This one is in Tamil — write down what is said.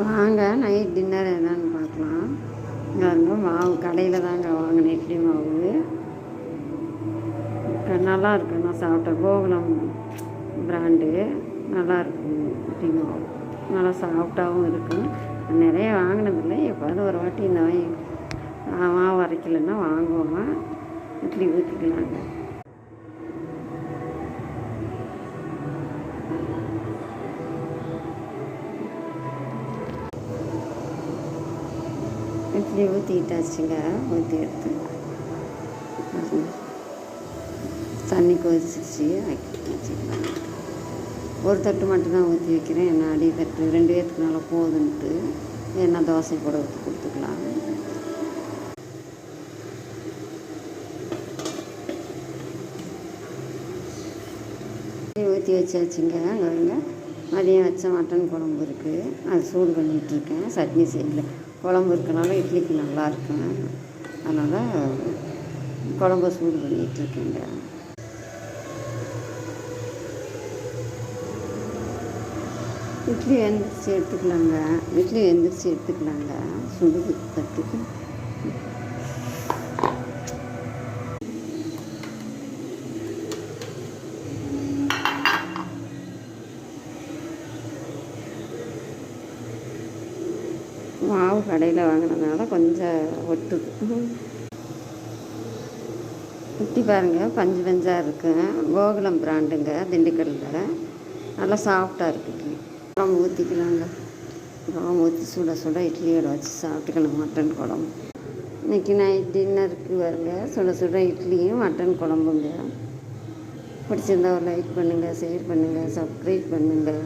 வாங்க நைட் டின்னர் என்னன்னு பார்க்கலாம். பாருங்க மாவு கடையில் தாங்க வாங்கினேன். இட்லி மாவு நல்லா இருக்கு. நான் சாப்பிட்டேன். கோகுலம் பிராண்டு நல்லாயிருக்கும். இட்லி மாவு நல்லா சாஃப்டாகவும் இருக்கும். நிறைய வாங்கினதில்லை. எப்போது ஒரு வாட்டி இந்த மாவு அரைக்கலைன்னா வாங்குவோம். இட்லி ஊற்றிக்கலாங்க. இட்லி ஊற்றிக்கிட்டாச்சுங்க. ஊற்றி எடுத்து தண்ணி கொதிச்சிச்சு வச்சுக்கலாம். ஒரு தட்டு மட்டும்தான் ஊற்றி வைக்கிறேன். என்ன அடி தட்டு 2 பேர்த்துக்கு நல்லா போதுன்ட்டு என்ன தோசை கூட ஊற்றி கொடுத்துக்கலாம். ஊற்றி வச்சாச்சுங்க. அங்கே மதியம் வச்ச மட்டன் குழம்பு இருக்குது. அது சூடு பண்ணிகிட்ருக்கேன். சட்னி செய்யல. குழம்பு இருக்கனால இட்லிக்கு நல்லாயிருக்கும். அதனால் குழம்பு சூடு பண்ணிகிட்ருக்கேங்க. இட்லி எந்திரிச்சு எடுத்துக்கலாங்க. சுடுது தட்டுக்கு. மாவு கடையில் வாங்கினதுனால கொஞ்சம் ஒட்டுது. ஊற்றி பாருங்கள். பஞ்சு பஞ்சாக இருக்குங்க. கோகுலம் பிராண்டுங்க, திண்டுக்கல்லில். நல்லா சாஃப்டாக இருக்குது. குழம்பு ஊற்றிக்கலாங்க. குழம்பு ஊற்றி சுட இட்லியோட வச்சு சாப்பிட்டுக்கலாம். மட்டன் குழம்பு இன்றைக்கி நைட் டின்னருக்கு வருங்க. சுட இட்லியும் மட்டன் குழம்புங்க. பிடிச்சிருந்தா ஒரு லைக் பண்ணுங்கள், ஷேர் பண்ணுங்கள், சப்ஸ்கிரைப் பண்ணுங்கள்.